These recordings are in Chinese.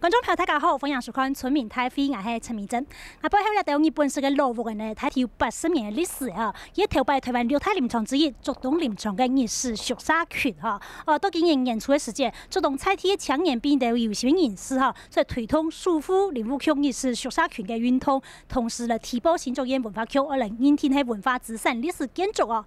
观众朋友大家好，欢迎收看《村民太妃》，我是陈明珍。背后咧，有日本是个老屋呢，它有80年的历史哈。伊头摆台湾六大林场之一，竹东林场的历史熟沙群哈。到今年年初的时间，竹东菜地强年变得有些人士哈，所以推动束缚林务局历史熟沙群的运动，同时咧提报新竹县文化局2019年文化资产历史建筑哦。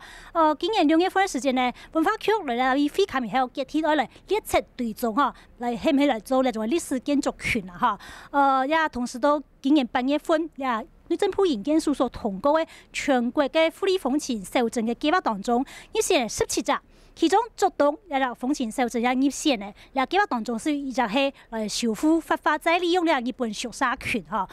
今年6月份的时间呢，文化局来以非卡以后集体来列册对踪哈，来起来做那种历史建筑群啊哈，也同时都今年8月份也内政部营建署所通过的全国嘅富丽风情修正嘅计划当中，入选17只。其中竹东也有风情修正也入选的，那计划当中是一直係修復發發再利用了日本熟沙群哈。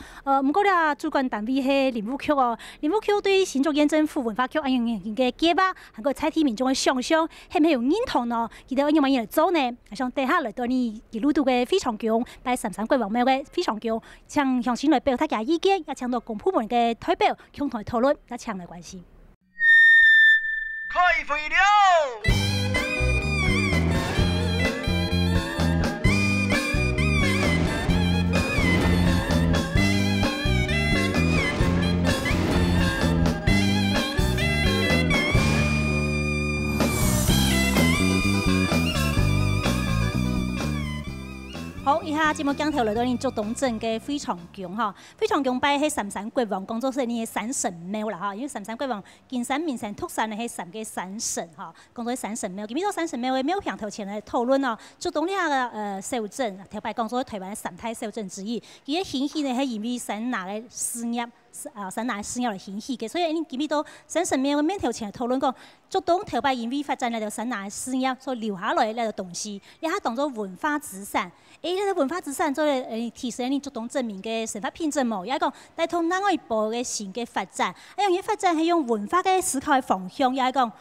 唔過咧主管單位係林務局哦，林務局對新竹縣政府文化局安樣嘅計劃，還有採體民眾嘅想象，係唔係有認同呢？佢哋安樣嚟做呢？像地下嚟對你一路度嘅非常強，擺33國王廟嘅非常強，請向前來表達嘅意見，也請到公部門嘅代表共同討論，也強嚟關係。開會了！好，以下節目鏡頭嚟到你竹東鎮嘅非常宮哈，非常宮擺喺33國王工作室呢嘅3神廟啦哈，因為33國王金山、名山、徳山呢係3個3神哈，講到3神廟，咁呢個3神廟嘅廟旁頭前嚟討論哦，竹東呢個修正，頭擺講咗台灣3大修正之一，佢嘅興起呢係因為山拿嘅事業。山拿事業嚟興起嘅，所以你見到3神廟嘅面頭前嚟討論講，竹東頭擺因為發展嚟到山拿事業所留下來嘅東西，你係當作文化資產。呢個文化資產做嚟提升你竹東鎮民嘅生活品質冇，也講帶動另外一步嘅新嘅發展。一樣嘢發展係用文化嘅思考嘅方向，也係講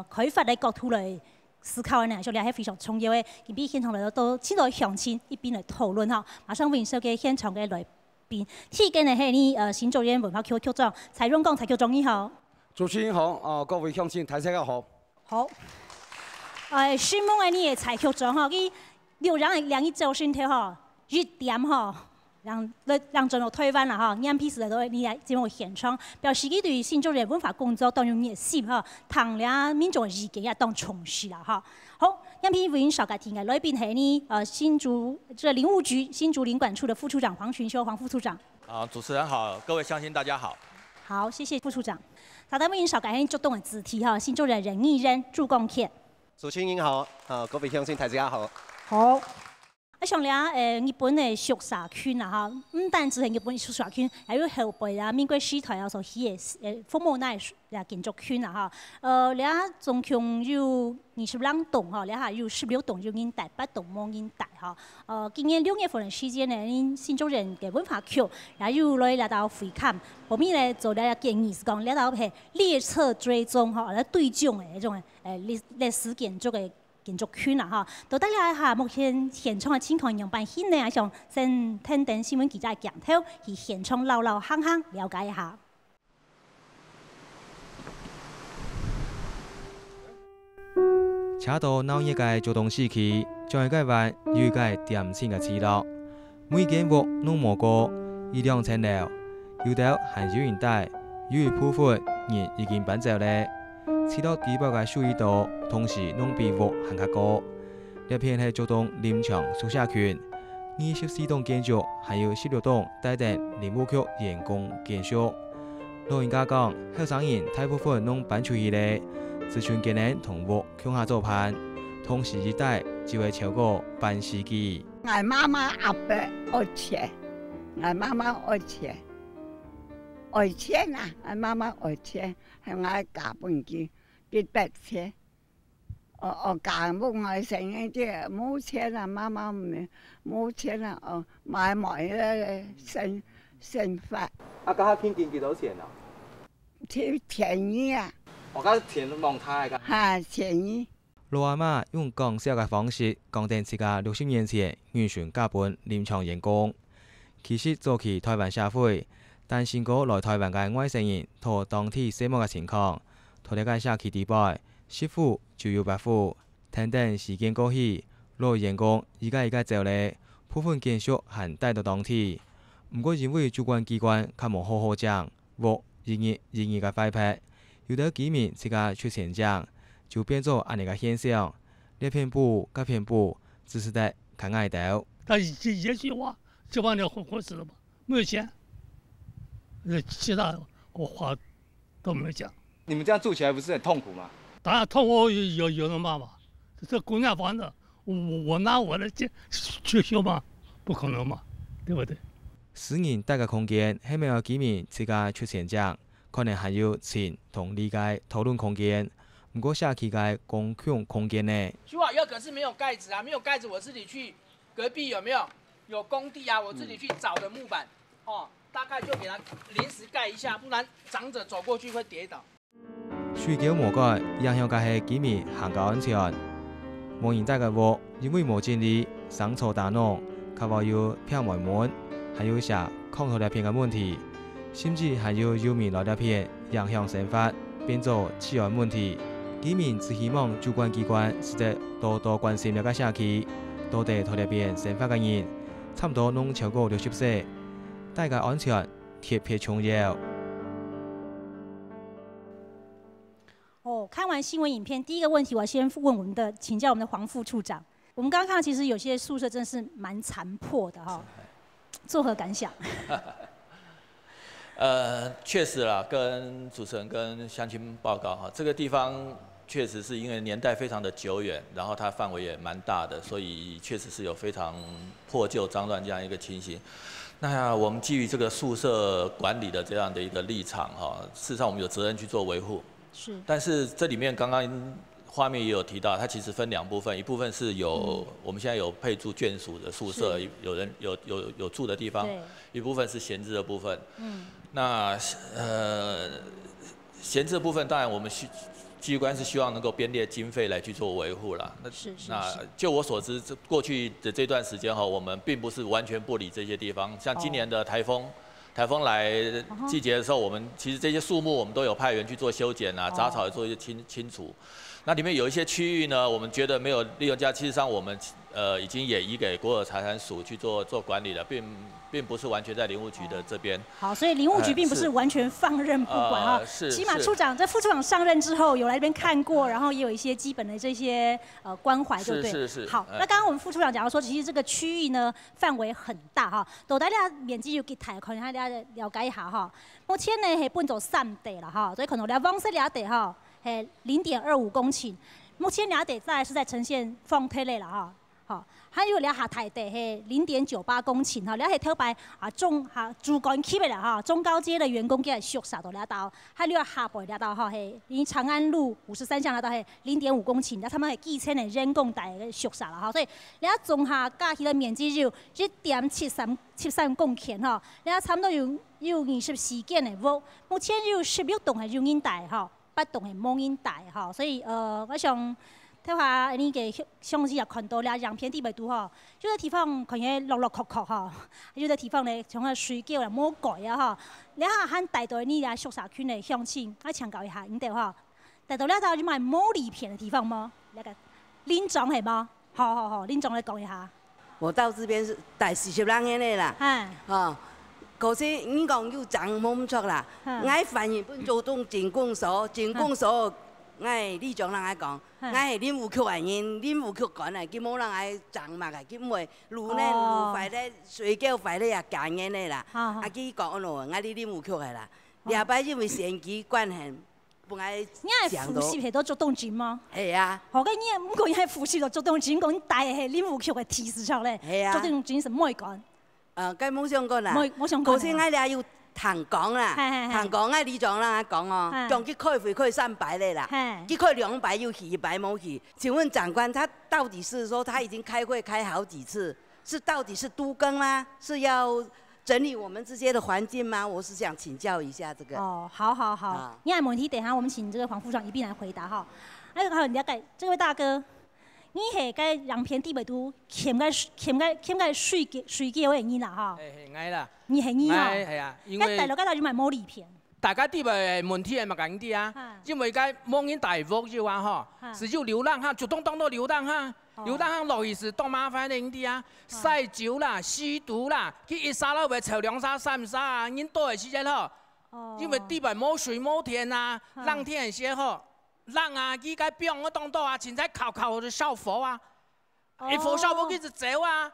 開發嘅角度嚟思考嘅呢，所以係非常重要嘅。今邊現場嚟到千代鄉親一邊嚟討論嚇，馬上歡迎嘅現場嘅來。第一個呢係你新竹縣文化局局長蔡榮光蔡局長，你好。主持人好，各位鄉親大家好。好。希望你嘅蔡局長哈，佢留兩周先頭哈，熱點哈，讓整個台灣啦哈，眼皮時都你嚟節目現場，表示佢對新竹縣文化工作當中熱心哈，同兩民眾嘅意見也當重視啦哈。好，眼皮為少家庭嘅來賓係你新竹林務局新竹林管處的副處長黃群修黃副處長。主持人好，各位鄉親大家好。好，謝謝副處長。大家為少家庭竹東嘅主題哈，新竹人人義人助貢獻。主持人好，各位鄉親大家好。好。像日本嘅熟沙圈啊哈，唔單止係日本熟沙圈，還有後輩啊，民國時代啊所起嘅風貌那建築圈啊哈，總共有22棟哈，還有16棟有人大，8棟冇人大哈。今年6月份嘅時間呢，新竹縣嘅文化局也有來到會勘，後面咧做了建議是講，來到係列冊追蹤哈，來對獎嘅一種歷史建築嘅。建築圈啦哈，到底一下目前現場嘅情況樣辦現呢？想先聽聽新聞記者嘅鏡頭，去現場溜溜行行了解一下。車道鬧熱嘅竹東市區，將係灣有一個點線嘅支路，每間屋攏無過1-2層樓，有到含有人帶，有一部分人已經搬走咧。持到低保嘅收益度，同時攏比屋還較高。呢片係竹東林場宿舍區，24棟建築，還有16棟帶定林務局員工建築。老人家講，後生人大部分攏搬出去咧，自存技能同屋向下做攀，同時一代就會超過半世紀。我媽媽阿伯愛錢，我媽媽愛錢。愛錢啊！我媽媽愛錢，係我嫁半件結白錢。我嫁冇我成日即係冇錢啊！媽媽唔冇錢啊！買埋咧生活。家下片件幾多錢啊？便宜啊！我家錢望太㗎。係便宜。老阿媽用講笑嘅方式講定自家60年前完全加本林場員工，其實早期台灣社會。但先過來台灣嘅外省人，同當地生活嘅情況，同呢個社區地位，媳婦就要白富，等等時間過去，老員工而家走咧，部分建筑还带到当体。不过因为主管机关较无好好讲，或人为个摆拍，有的居民自家出现讲，就变做安尼个现象。这片布、甲片布只是在看爱豆。他一句话就把你活死了嘛，没有钱，其他话都没有讲。你们这样住起来不是很痛苦吗？当然痛苦有人办法，这公家房子，我拿我的钱去修吗？不可能嘛，对不对？私人大嘅空間，希望有居民自家出現講，可能還有錢同理解討論空間。不過社區嘅公共空間呢？徐瓦又可是沒有蓋子啊，沒有蓋子，我自己去隔壁有沒有有工地啊？我自己去找的木板，哦，大概就給它臨時蓋一下，不然長者走過去會跌倒。需求無改，影響嘅係居民行嘅安全。無人帶嘅屋，因為無整理，生草打弄，及話有漂埋門。還有些空頭裂片嘅問題，甚至還有遊民來裂片影響生活，變做治安問題。居民只希望主管機關是得多多關心了解社區，多地頭裂片生活嘅人，差唔多攏超過60歲，大家安全特別重要。哦，看完新聞影片，第一個問題我先問請教我們的黃副處長。我們剛剛看到其實有些宿舍真是蠻殘破的哈。作何感想？確實啦，跟主持人跟鄉親報告哈，這個地方確實是因為年代非常的久遠，然後它範圍也蠻大的，所以確實是有非常破舊髒亂這樣一個情形。那我們基於這個宿舍管理的這樣的一個立場哈，事實上我們有責任去做維護。是。但是這裡面剛剛畫面也有提到，它其實分兩部分，一部分是有我們現在有配住眷屬的宿舍，有人有住的地方，一部分是閒置的部分。那閒置的部分，當然我們機關是希望能夠編列經費來去做維護啦。那就我所知，過去的這段時間哈，我們並不是完全不理這些地方，像今年的颱風來季節的時候，我們其實這些樹木我們都有派員去做修剪啊，雜草也做一些清除。那裡面有一些區域呢，我們覺得沒有利用價，其實上我們已經也移給國有財產署去做管理了，並不是完全在林務局的這邊。好，所以林務局並不是完全放任不管啊。起碼處長在副處長上任之後，有來這邊看過，然後也有一些基本的這些關懷，對不對？是。好，那剛剛我們副處長講到說，其實這個區域呢範圍很大哈，到大家面積要給睇，可能大家了解一下哈。目前呢係搬做3地啦哈，所以可能你往西兩地哈。0.25公頃，目前兩地再是在呈現放推類啦哈，好，還有兩下大地係0.98公頃哈，兩係挑擺主幹區的啦哈，中高階的員工嘅宿舍度兩道，還有下背兩道哈係，因長安路53巷兩道係0.5公頃，然後他們係幾千嘅人工大嘅宿舍啦哈，所以兩綜合加起來面積就1.73公頃哈，兩差唔多有24間嘅屋，目前有16棟係用人大哈。8棟係冇人大哈，所以我想睇下你嘅相機也看到了，樣片地圖哈，有啲地方可能落曲曲哈，有啲地方咧像個水溝啊冇改啊哈，你下喊帶到你哋宿舍區嘅鄉親，我強調一下，你哋哈，帶到呢度有冇冇離片嘅地方嗎？那個林總係嗎？好，林總來講一下。我到這邊是待40兩年嘅啦，哦。可是你講要爭冇錯啦，我反而本做東政工所，我李總人愛講，我係林務局嘅人，林務局講嚟，佢冇人愛爭嘛嘅，佢唔會路呢路費呢水溝費呢也減嘅呢啦，佢講咯，我哋林務局嘅啦，兩擺因為選舉關係，本來你係副市係都做動靜嗎？係啊，我講你唔講你係副市度做動靜，講大係林務局嘅提示出嚟，做動靜是唔可以講。佢冇想過啦，冇想過。嗰時我哋要談講啦，談講我李總啦講哦，將佢開會開300咧啦，佢開200有去，100冇去。請問長官，他到底是說他已經開會開好幾次，是到底是都更嗎？是要整理我們這些的環境嗎？我是想請教一下這個。哦，好，你問題等下我們請這個黃副長一併來回答哈。那個了解，這位大哥。你係個樣片地位都欠個水嘅嗰人啦哈？係啱啦。你係你啊？係啊，因為大陸嗰度就咪冇離片。大家地位問題係咪緊啲啊？因為個冇人大屋嘅話嗬，只要流浪哈，就當到流浪哈，流浪汉落去是多麻烦的啲啊，晒酒啦、吸毒啦，去一沙都袂找2、3、3沙啊，恁倒的时间吼，因为地板冇水冇田啊，浪天的时候，浪啊，去个冰个当倒啊，凊彩靠的效佛啊，一佛效佛一直走啊，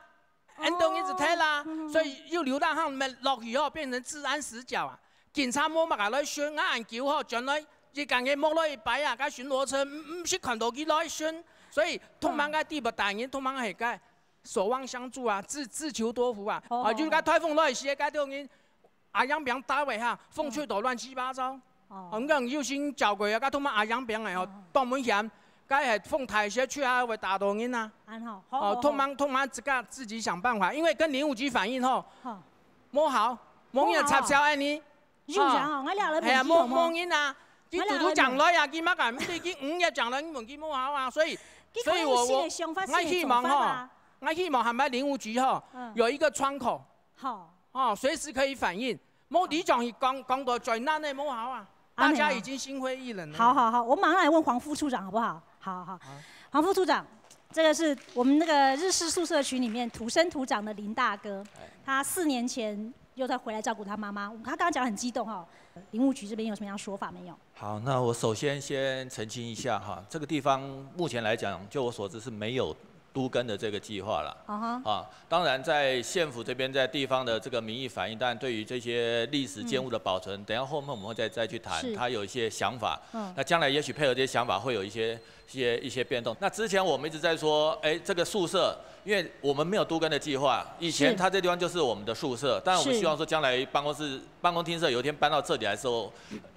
安东一直睇啦，所以有流浪汉们落去后变成治安死角啊，警察冇办法来巡啊，按求吼，将来一间嘅摸落一摆啊，甲巡逻车唔是看到佢来巡。所以，通常个地不大人，通常系个守望相助啊，自求多福啊。就是个台风来时，个啲人阿阳病打位哈，风吹到乱七八糟。我讲有心照顾啊，个通常阿阳病诶吼，当门险，个系风台时吹啊会打到人啊。通常自己想办法，因为跟林务局反映吼，冇好，冇人插销安尼。係啊，冇人啊。佢拄拄講來啊，佢乜嘅？你佢5日講來，你問佢冇好啊，所以我希望哈，我希望係咪林務局哈有一個窗口，隨時可以反映。冇你講到最難的冇好啊，大家已經心灰意冷了。好，我馬上來問黃副處長好不好？好，黃副處長，這個是我們那個日式宿舍群裡面土生土長的林大哥，他4年前又再回來照顧他媽媽。他剛剛講得很激動哈，林務局這邊有什麼樣說法沒有？好，那我首先澄清一下哈，这个地方目前来讲，就我所知是没有都更的这个计划了。当然在县府这边，在地方的这个民意反映，但对于这些历史建物的保存，等一下后面我们会再去谈，他有一些想法。那将来也许配合这些想法，会有一些变动。那之前我们一直在说，这个宿舍，因为我们没有都更的计划，以前它这地方就是我们的宿舍，但我们希望说将来办公厅舍有一天搬到这里来的时候。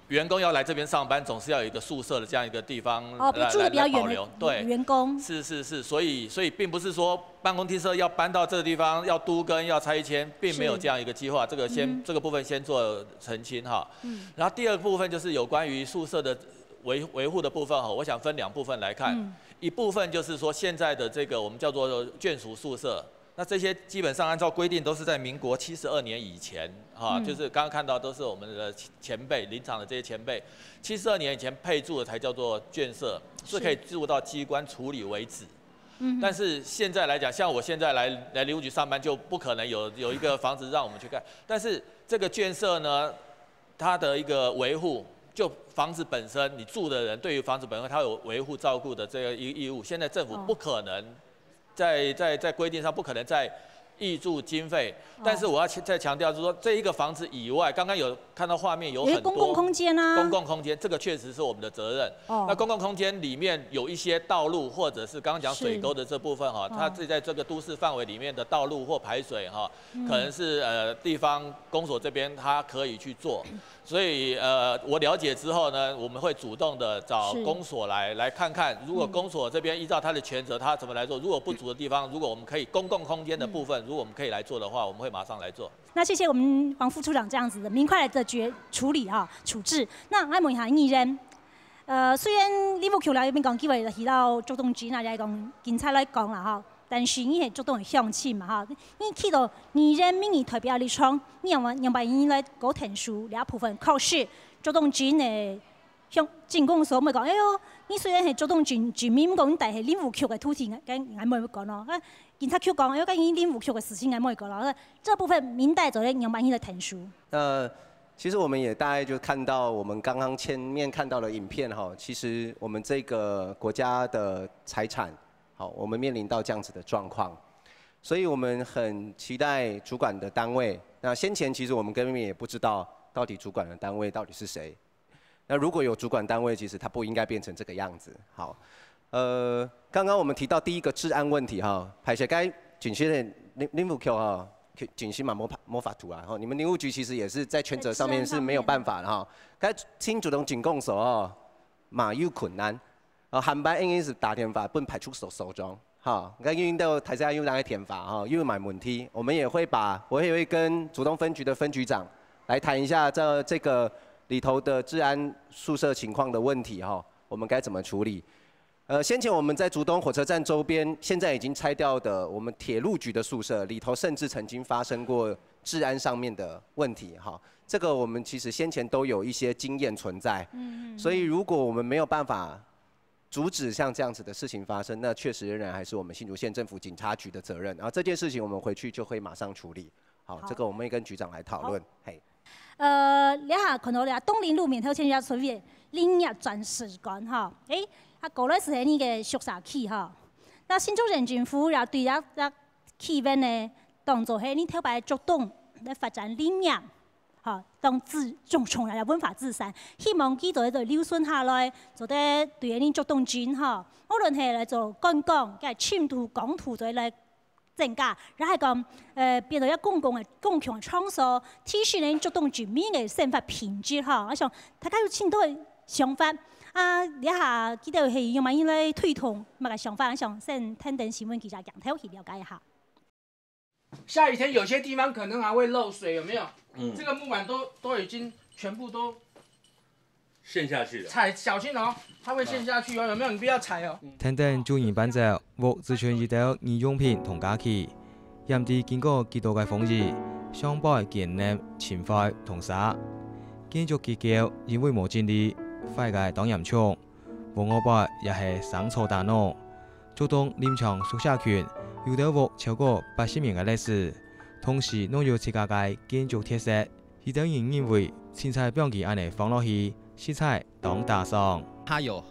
员工要来这边上班，总是要有一个宿舍的这样一个地方来保留。对，员工是，所以并不是说办公厅舍要搬到这个地方要都更要拆迁，并没有这样一个计划。这个部分先做澄清哈。然后第二个部分就是有关于宿舍的维护的部分哈，我想分2部分来看。一部分就是说现在的这个我们叫做眷属宿舍。那这些基本上按照规定都是在民国72年以前，就是刚刚看到都是我们的前辈林场的这些前辈，72年以前配住的才叫做眷舍，是可以住到机关处理为止。但是现在来讲，像我现在来林务局上班，就不可能有一个房子让我们去盖。但是这个眷舍呢，它的一个维护，就房子本身，你住的人对于房子本身，它有维护照顾的这个义务。现在政府不可能。在规定上不可能再挹注经费，但是我要再强调，就是说这一个房子以外，刚刚有看到画面有很多公共空间啊，公共空间这个确实是我们的责任。那公共空间里面有一些道路或者是刚刚讲水沟的这部分哈，它是在这个都市范围里面的道路或排水哈，可能是地方公所这边它可以去做。所以我了解之后呢，我们会主动的找公所来看看，如果公所这边依照他的权责，他怎么来做？如果不足的地方，如果我们可以公共空间的部分，如果我们可以来做的话，我们会马上来做。那谢谢我们黄副处长这样子的明快的处理处置。那我问一下艺人，虽然林务局来边讲机会提到竹东局那来讲，警察来讲啦哈。但是你係竹東嘅鄉親嘛嚇，你去到你人民嘅代表立場，你用把你來搞陳述兩部分，確實竹東郡嘅鄉政工所咪講，哎呦，你雖然係竹東郡民講，但係林務局嘅土地，梗係冇講咯。警察局講，哎呦，梗係林務局嘅事情係冇講咯。這部分明代就咧用把你來陳述。其實我們也大概就看到我們剛剛前面看到的影片哈，其實我們這個國家的財產。我們面臨到這樣子的狀況，所以我們很期待主管的單位。那先前其實我們根本也不知道到底主管的單位到底是誰。那如果有主管單位，其實它不應該變成這個樣子。好，剛剛我們提到第一個治安問題哈，排水該警區的林務局哈，警區嘛沒法度啊。你們林務局其實也是在權責上面是沒有辦法的哈。該請主動警控所哦，嘛有困難。航班應該是打電話奔派出所手中，哈，咁因到台下用那個電話哈，因為買問題，我也會跟竹東分局的分局長來談一下這個裡頭的治安宿舍情況的問題哈，我們該怎麼處理？先前我們在竹東火車站周邊，現在已經拆掉的我們鐵路局的宿舍裡頭，甚至曾經發生過治安上面的問題哈，這個我們其實先前都有一些經驗存在，所以如果我們沒有辦法阻止像这样子的事情发生，那确实仍然还是我们新竹县政府警察局的责任。然后这件事情我们回去就会马上处理。好，这个我们会跟局长来讨论。嘿。你下看到了东林路面头前有所谓林业展示馆哈，过来是那个宿舍区哈。那新竹县政府也对气氛呢，当做係你頭擺主動來發展林業，嚇當從來文化自sản，希望佢哋就留順下來，就得對你主動轉嚇。無論係嚟做觀光、嘅簽圖、講圖就嚟增加，然後係講變到一公共嘅場所，提升你主動居民嘅生活品質嚇。我想大家有簽到嘅想法。你下記得係用乜嘢來推動乜嘅想法？我想先聽聽新聞記者楊頭去了解一下。下雨天有些地方可能還會漏水，有沒有？這個木板都已經全部都陷下去了。踩小心哦，它會陷下去哦，有沒有？你不要踩哦。聽聽主研搬走，獲自存一道日用品同家具，驗地經過幾多個風雨，上百件呢前塊同沙，建築結構因為無盡力。快嘅當鹽場，黃河伯也係生錯大腦。竹東林場宿舍群有得獲超過80年嘅歷史，同時擁有自家嘅建築特色。有啲人認為青菜標記安尼放落去，色彩當打上。它有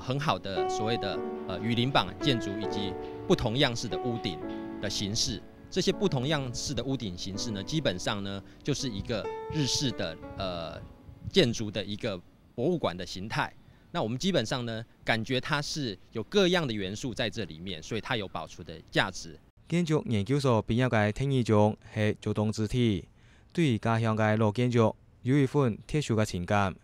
很好的所謂的雨林綁建築以及不同樣式的屋頂的形式。這些不同樣式的屋頂形式呢，基本上呢就是一個日式的建築的一個博物館的形態，那我們基本上呢，感覺它是有各樣的元素在這裡面，所以它有保存的價值。建築研究所畢業嘅聽義中係竹東之體，對家鄉嘅老建築有一份特殊嘅情感。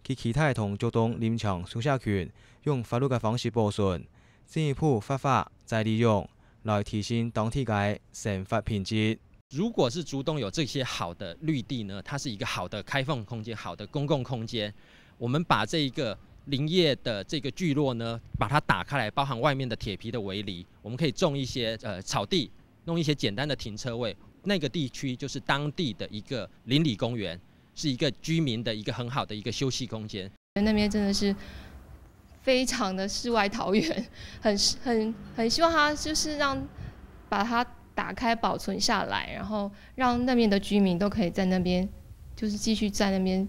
佢期待同竹東林場宿舍群用法律嘅方式保存，進一步發揮再利用，來提升當地嘅生活品質。如果是竹東有這些好的綠地呢，它是一個好的開放空間，好的公共空間。我們把這一個林業的這個聚落呢，把它打開來，包含外面的鐵皮的圍籬，我們可以種一些草地，弄一些簡單的停車位。那個地區就是當地的一個鄰里公園，是一個居民的一個很好的一個休息空間。那邊真的是非常的世外桃源，很希望它就是把它打開保存下來，然後讓那邊的居民都可以在那邊就是繼續在那邊。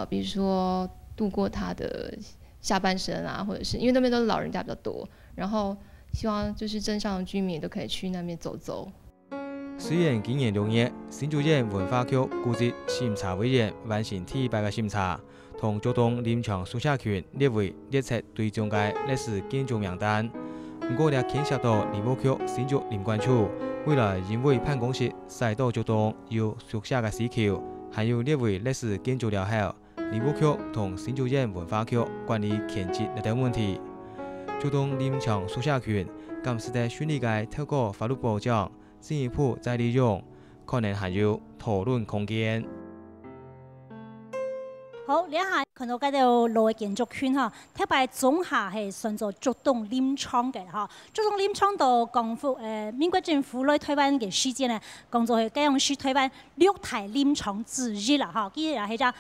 比如說度過他的下半生啊，或者是因為那邊都是老人家比較多，然後希望就是鎮上的居民都可以去那邊走走。雖然今年6月，新竹縣文化局古蹟審查委員完成第一擺嘅審查，同竹東林場宿舍群列為列冊對象嘅歷史建築名單。不過，也牽涉到林務局新竹林管處未來因為辦公室駛到竹東有宿舍嘅需求。還有列為歷史建築了後，林務局同新竹縣文化局管理建設等問題。竹東林場宿舍群今時得順利地透過法律保障，進一步再利用，可能還有討論空間。好，你下看到嗰條老嘅建築圈嚇，特別總下係算做竹東林場嘅嚇。竹東林場到港府民國政府來台灣嘅時間咧，講做係咁樣是台灣6大林場之一啦嚇。佢也係只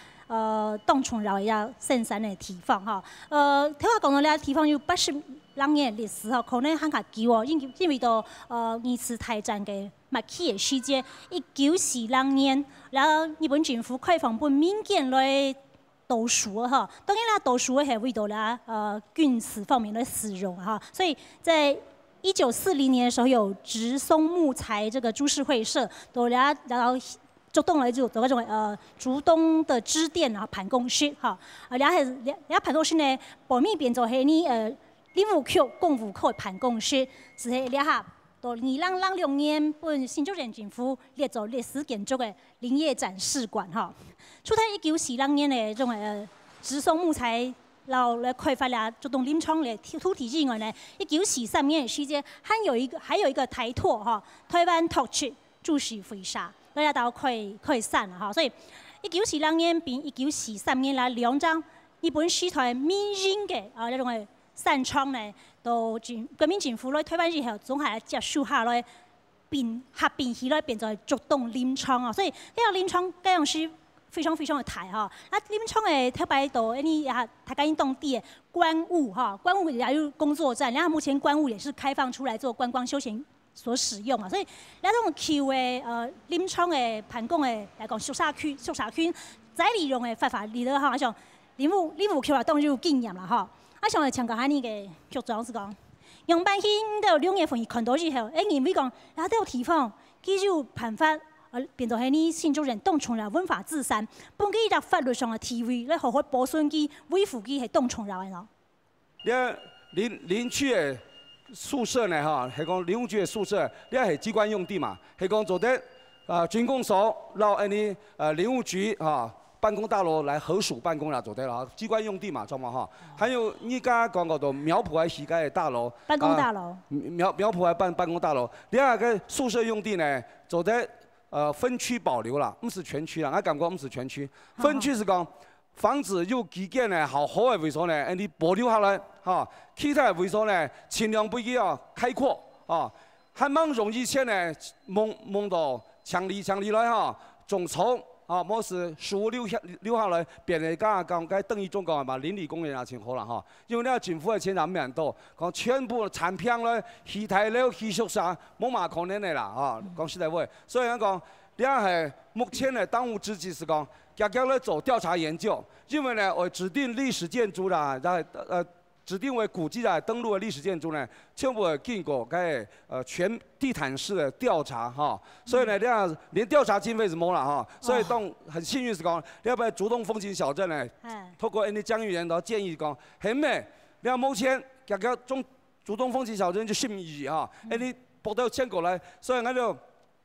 當重要嘅生產嘅地方嚇。頭先講到呢個地方有80多年歷史嚇，可能很較久哦，因為到二次大戰嘅末期嘅時間，1942年，然後日本政府開放本民間來讀書哈，當然啦，讀書係為到啦軍事方面的使用哈，所以在1940年的時候有直松木材這個株式會社，然後竹東來就嗰種竹東的支店啊辦公室哈，然後辦公室呢，旁邊變做係你林務局公務局辦公室，是係兩下。到2006年，本新竹縣政府列做歷史建築嘅林業展示館哈。除咗1942年嘅這種直松木材然後來開發了竹東林場嘅土地之外呢，1943年嘅時間，還有一個台拓哈，台灣拓出株式會社，大家都可以散啦哈。所以1942年並1943年啦兩張日本時代民營嘅呢種嘅散廠呢，到國民政府來台灣以後，總係接收下來合併起來變做竹東林場啊。所以呢個林場咁樣是非常的大哈。那临床的特别多，你呀，台湾当地的观雾哈，观雾也有工作站，然后目前观雾也是开放出来做观光休闲所使用啊。所以，那种 Q 的临床的盘讲的来讲，宿舍区再利用的方法，里头哈，像林务 Q 啊，当然有经验啦哈。啊，像强调下你个局长是讲，用半天到2月份看到之后，认为讲，那都有地方，佢就办法。变做係你新竹人當從柔文化自善，本佢喺法律上嘅地位，你好好保存佢、維護佢係當從柔嘅咯。你林區嘅宿舍呢？哈，係講林務局嘅宿舍，你係機關用地嘛？係講做得軍工所，然後你林務局啊辦公大樓來合署辦公啦，做得啦，機關用地嘛，知嘛哈？還有依家講到苗圃喺西街嘅大樓，辦公大樓，苗圃喺辦公大樓，你下個宿舍用地呢，做得。分區保留啦，唔是全區啦，我感覺唔是全區。分區是講房子有基建呢，好好嘅位所呢，你保留下來，哈，其他位所呢，盡量不要開闊，啊，還蠻容易些呢，蒙到牆裡來哈，種草啊，冇是樹留下來，變嚟講等於中國嘛，鄰里公園也挺好啦哈，因為呢政府嘅錢也蠻多，講全部產品咧，戲台了、戲宿舍冇嘛可能嘅啦，啊，講實在話，所以講，你係目前嘅當務之急是講，家咧做調查研究，因為呢我指定歷史建築啦，指定為古蹟的登錄的歷史建築呢，全部經過全地毯式的調查哈，所以呢，連調查經費是冇啦哈，所以當很幸運是講，你要不要主動風景小鎮呢？透過你江議員的建議講，係咩？你要目前主動風景小鎮就12億哈，你撥到錢過來，所以我就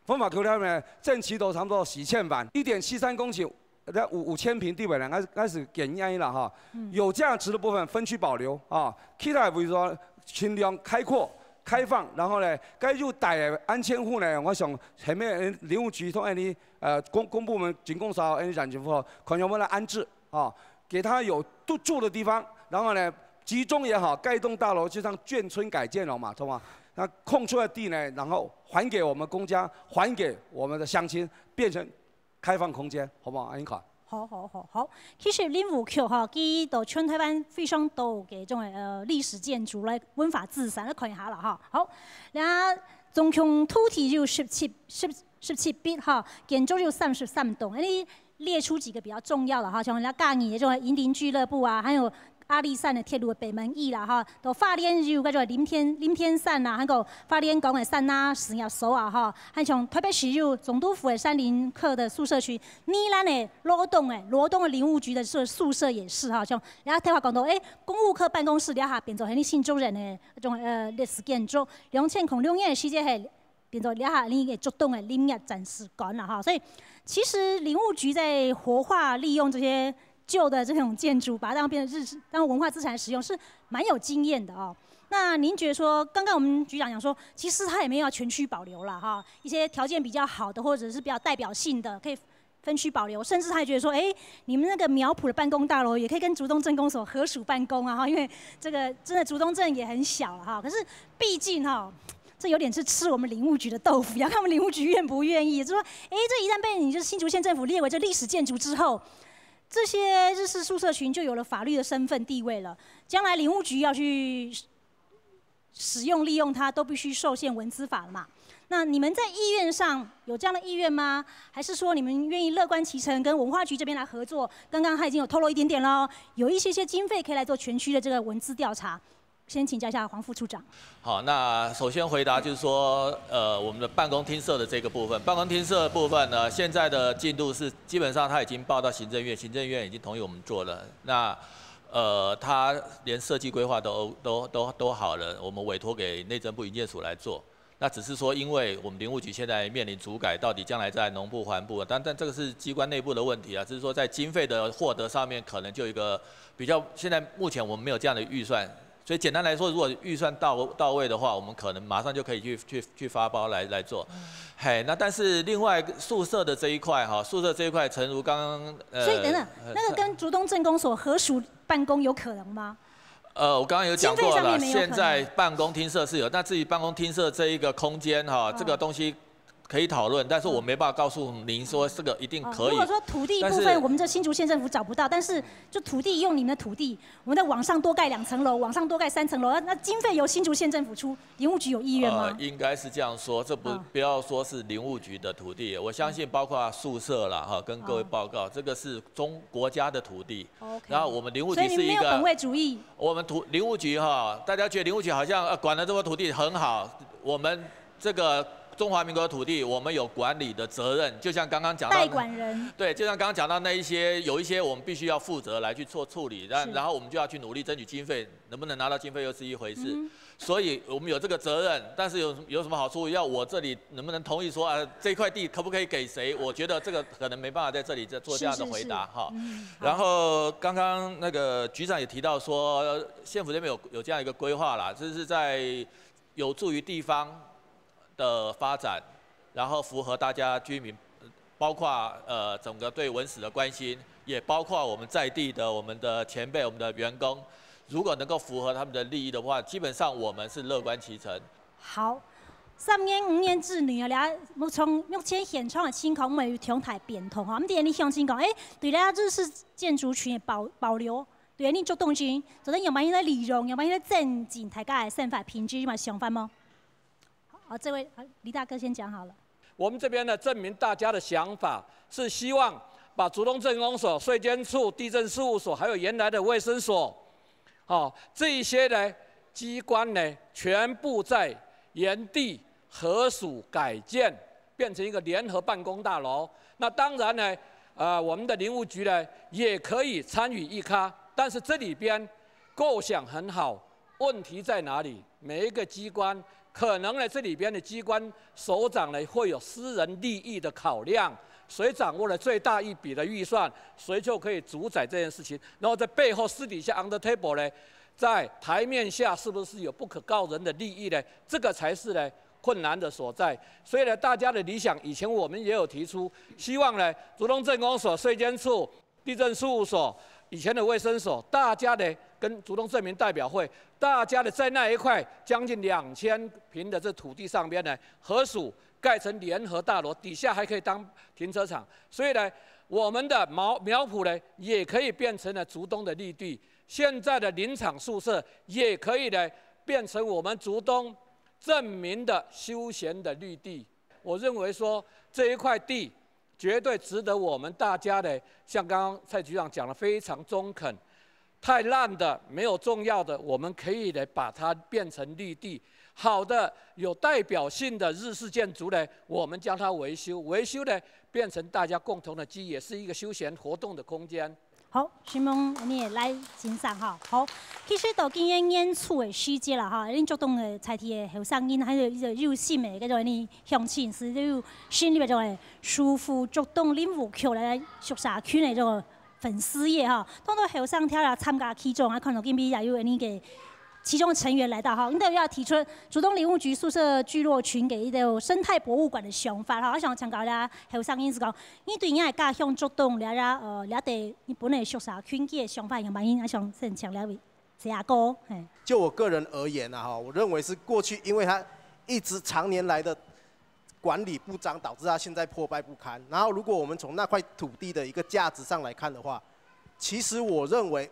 方法佢哋呢，正期都差不多4000萬，1.73公頃。5000平地位呢，開始減壓啦哈，有價值的部分分區保留啊，其他為咗盡量開闊、開放，然後呢，該入大安遷戶呢，我想前面林務局同你公部門警工所、染警部，可能我們來安置啊，給他有住的地方，然後呢，集中也好，蓋棟大樓就像眷村改建了嘛，懂嗎？那空出來的地呢，然後還給我們公家，還給我們的鄉親，變成。開放空間，好唔好？阿英卡。好。其實林務局哈，佢到全台灣非常多嘅種歷史建築來文化資產，你看一下啦哈。好，那總共土地就17筆哈，建築就33棟。你列出幾個比較重要的哈，像人家嘉義嘅這種營林俱樂部啊，還有。阿里山的鐵路的北門驛啦，哈，到花蓮就叫做林天山啦，還有花蓮港的山啦、石藥所啊，哈，還像台北市有總督府的山林客的宿舍區，宜蘭的羅東的林務局的宿舍也是哈，像然後聽話講到，公務科辦公室了下變做係你新竹人的種歷史建築，2002年的時間係變做了下你嘅竹東的林業展示館啦，哈，所以其實林務局在活化利用這些。舊的這種建築，把它當文化資產使用，是蠻有經驗的哦。那您覺得說，剛剛我們局長講說，其實他也沒有要全區保留啦，哈，一些條件比較好的，或者是比較代表性的，可以分區保留，甚至他還覺得說，你們那個苗圃的辦公大樓也可以跟竹東鎮公所合署辦公啊，哈，因為這個真的竹東鎮也很小了哈，可是畢竟哈。這有點是吃我們林務局的豆腐，要看我們林務局願不願意。就說，這一旦被你就是新竹縣政府列為這歷史建築之後。這些日式宿舍群就有了法律的身份地位了，將來林務局要去使用利用它，都必須受限文資法了嘛。那你們在意願上有這樣的意願嗎？還是說你們願意樂觀其成，跟文化局這邊來合作？剛剛他已經有透露一點點了，有一些經費可以來做全區的這個文資調查。先請教一下黃副處長。好，那首先回答就是說，我們的辦公廳舍的這個部分，辦公廳舍的部分呢，現在的進度是基本上他已經報到行政院，行政院已經同意我們做了。那他連設計規劃都好了，我們委託給內政部營建署來做。那只是說，因為我們林務局現在面臨主改，到底將來在農部、環部，但這個是機關內部的問題啊，只是說在經費的獲得上面，可能就有一個比較，現在目前我們沒有這樣的預算。所以簡單來說，如果預算到位的話，我們可能馬上就可以去發包來做。嘿，那但是另外宿舍的這一塊哈，宿舍這一塊，誠如剛剛所以等等，那個跟竹東鎮公所合署辦公有可能嗎？我剛剛有講過了，現在辦公廳舍是有，那至於辦公廳舍這一個空間哈，這個東西。可以讨论，但是我没办法告诉您说这个一定可以。如果说土地部分，我们这新竹县政府找不到，但是就土地用你们的土地，我们在往上多盖2层楼，往上多盖3层楼，那经费由新竹县政府出，林务局有意愿吗？应该是这样说，这不要说是林务局的土地，我相信包括宿舍啦哈，跟各位报告，这个是国家的土地。然后我们林务局是一个，所以你没有本位主义。我们林务局哈，大家觉得林务局好像管了这么多土地很好，我们这个中华民国的土地，我们有管理的责任，就像刚刚讲到代管人，对，就像刚刚讲到那一些，有一些我们必须要负责来去做处理，然后我们就要去努力争取经费，能不能拿到经费又是一回事。所以我们有这个责任，但是有什么好处？要我这里能不能同意说这块地可不可以给谁？我觉得这个可能没办法在这里再做这样的回答哈。然后刚刚那个局长也提到说，县府这边有这样一个规划啦，这是在有助于地方的发展，然后符合大家居民，包括整个对文史的关心，也包括我们在地的我们的前辈、我们的员工。如果能够符合他们的利益的话，基本上我们是乐观其成。好，3年5年之内啊，从目前现场的情况，我们有中台变通哈。我们第二你相信讲，对咱日式建筑群的保留，对你做动静，做咱用把伊的利用，用把伊的增进大家的生活品质嘛想法吗？好，这位李大哥先讲好了。我们这边呢，证明大家的想法是希望把竹东镇公所、税监处、地政事务所，还有原来的卫生所。这一些呢机关呢，全部在原地合署改建，变成一个联合办公大楼。那当然呢，我们的林务局呢也可以参与一咖，但是这里边构想很好，问题在哪里？每一个机关可能呢，这里边的机关首长呢会有私人利益的考量。谁掌握了最大一笔的预算，谁就可以主宰这件事情。然后在背后私底下 under table 呢，在台面下是不是有不可告人的利益呢？这个才是呢困难的所在。所以呢，大家的理想，以前我们也有提出，希望呢，竹东镇公所、税监处、地政事务所、以前的卫生所，大家呢跟竹东镇民代表会，大家的在那一块将近2000坪的这土地上边呢，合署。盖成联合大楼，底下还可以当停车场，所以呢，我们的苗圃呢也可以变成了竹东的绿地，现在的林场宿舍也可以呢变成我们竹东镇民的休闲的绿地。我认为说这一块地绝对值得我们大家的，像刚刚蔡局长讲的非常中肯，太烂的没有重要的，我们可以呢把它变成绿地。好的、有代表性的日式建筑呢，我们将它维修呢变成大家共同的记忆，也是一个休闲活动的空间。好，希望你也来欣赏哈。好，其实到今天演出的细节啦哈，恁竹东的菜题的后生囡，还有一个有心的，嗰种你乡亲是有心里边种的舒服竹东林务局来熟社区的种粉丝业哈，当到后生跳来参加其中啊，看到今边也有你嘅。其中的成员来到哈，我们要提出竹东林务局宿舍聚落群给一个生态博物馆的想法哈。我想请教咧后生因是讲，你对人的家乡竹东了对日本的宿舍群嘅想法有冇？我想先请两位阿哥。就我个人而言啊哈，我认为是过去因为他一直常年来的管理不彰，导致他现在破败不堪。然后如果我们从那块土地的一个价值上来看的话，其实我认为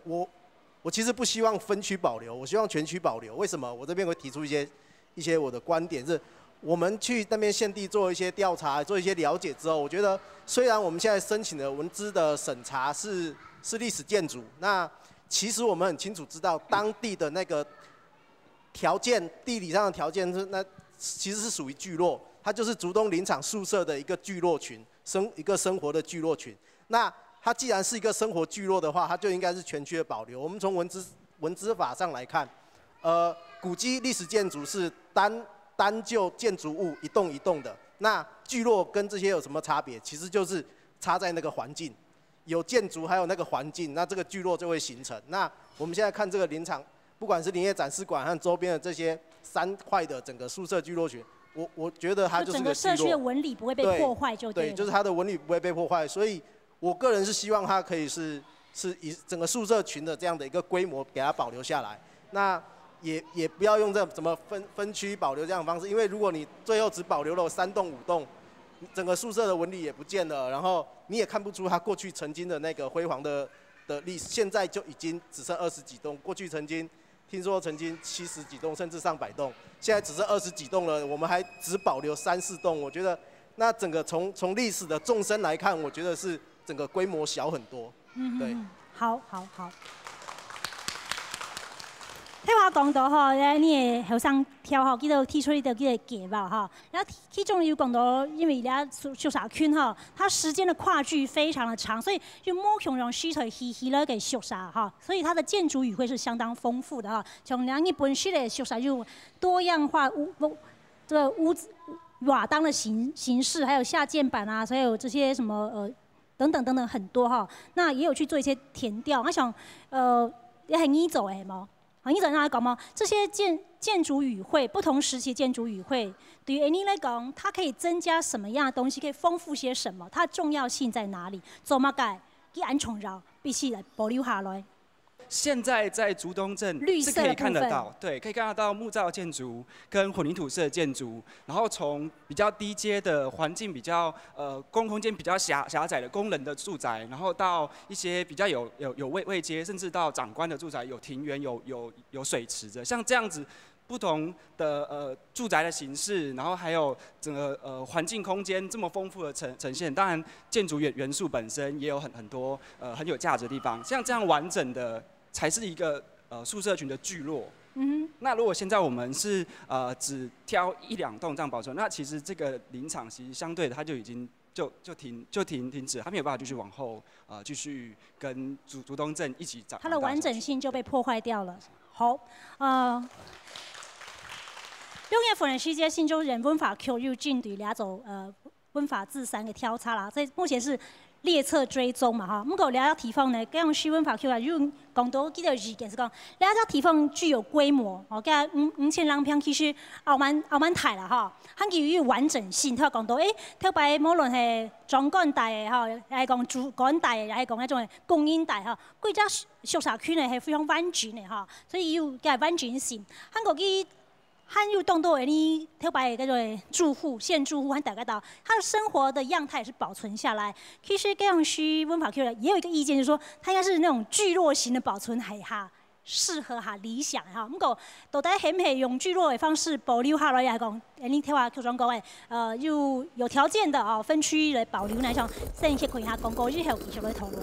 我其实不希望分区保留，我希望全区保留。为什么？我这边会提出一些我的观点，是我们去那边现地做一些调查、做一些了解之后，我觉得虽然我们现在申请的文资的审查是历史建筑，那其实我们很清楚知道当地的那个条件，地理上的条件是那其实是属于聚落，它就是竹东林场宿舍的一个聚落群，一个生活的聚落群。那它既然是一个生活聚落的话，它就应该是全区的保留。我们从文资法上来看，古迹历史建筑是单就建筑物一栋一栋的，那聚落跟这些有什么差别？其实就是差在那个环境，有建筑还有那个环境，那这个聚落就会形成。那我们现在看这个林场，不管是林业展示馆和周边的这些3块的整个宿舍聚落群，我觉得它就是个聚落。整个社区的纹理不会被破坏就对了。对，就是它的纹理不会被破坏，所以。我个人是希望它可以是以整个宿舍群的这样的一个规模给它保留下来，那也不要用这怎么分区保留这样的方式，因为如果你最后只保留了3栋5栋，整个宿舍的纹理也不见了，然后你也看不出它过去曾经的那个辉煌的历史，现在就已经只剩20几栋，过去听说曾经70几栋，甚至上100栋，现在只剩20几栋了，我们还只保留3、4栋，我觉得那整个从历史的纵深来看，我觉得是整个规模小很多。对，好。聽我講到吼，你後生跳吼，叫做提出你的叫做計劃哈，然後其中有講到，因為人家宿舍區哈，它時間的跨距非常的長，所以就冇形容需求稀了給宿舍哈，所以它的建築語彙是相當豐富的哈。像兩日本式的宿舍有多樣化這個屋子瓦當的形式，還有下鍵板啊，還有這些什麼等等很多哈。那也有去做一些填調，我想也很易走誒冇。好，你怎樣來講嗎？這些建築語彙，不同時期建築語彙，對於你來講，它可以增加什麼樣的東西？可以豐富些什麼？它的重要性在哪裡？做乜解？佢安重要，必須來保留下來。現在在竹東鎮是可以看得到，對，可以看得到木造建築跟混凝土式的建築，然後從比較低階的環境比較公共空間比較狹窄的工人的住宅，然後到一些比較有位階，甚至到長官的住宅，有庭園有水池的，像這樣子不同的住宅的形式，然後還有整個環境空間這麼豐富的呈現，當然建築元素本身也有很多很有價值的地方，像這樣完整的。才是一個宿舍群的聚落。那如果現在我們是只挑1、2棟這樣保存，那其實這個林場其實相對的它就已經停止，它沒有辦法繼續往後繼續跟竹東鎮一起長。它的完整性就被破壞掉了。好，6月份的時間，新州人文化局又進對兩組文化自3個調查啦，所以目前是。列冊追蹤嘛哈，不過兩個地方呢，咁樣新文化局啊，有講到幾條意見是講，兩個地方具有規模，哦，加5000人平其實後蠻大啦哈，佢有完整性，佢講到特別無論係裝幹帶嘅哈，係講主幹帶嘅，係講一種供應帶哈，幾隻宿舍區呢係非常完整嘅哈，所以有嘅完整性，韓國嘅。還有當到你特別嗰種住戶、現住戶，和大家到他的生活的樣態也是保存下來。其實這樣區文化區也有一個意見，就是說它應該是那種聚落型的保存係哈適合哈理想哈。不過到底係唔係用聚落的方式保留下來嚟講，你聽話局長講誒，有條件的哦分區來保留那種，先去看下廣告之後繼續來討論。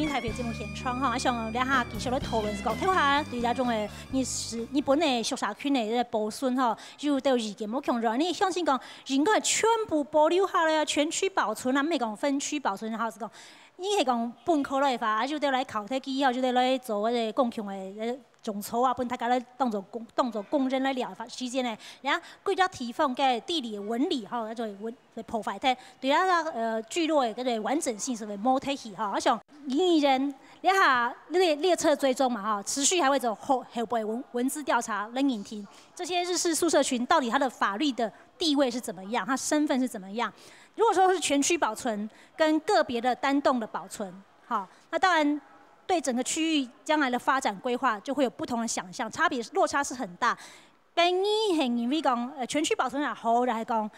台北節目現場哈，我想兩下繼續來討論是講，睇下對這種誒日本嘅宿舍區嘅保存哈，就都有意見冇強調。你相信講應該係全部保留下來啊，全區保存啊，唔係講分區保存，然後是講，你係講本科來法，就得來考睇機後，就得來做嗰個共享嘅種草啊，本大家來當做工人來療法時間咧，然後幾隻地方嘅地理紋理哈，嗰種破壞睇，對啊聚落嘅嗰種完整性是會冇睇起哈，我想。營人一下列冊追蹤嘛哈，持續還會走後備文字調查、人影聽這些日式宿舍群到底它的法律的地位是怎麼樣，它身份是怎麼樣？如果說是全區保存跟個別的單棟的保存，好，那當然對整個區域將來的發展規劃就會有不同的想象，差別落差是很大。跟你很認為講全區保存好，然後講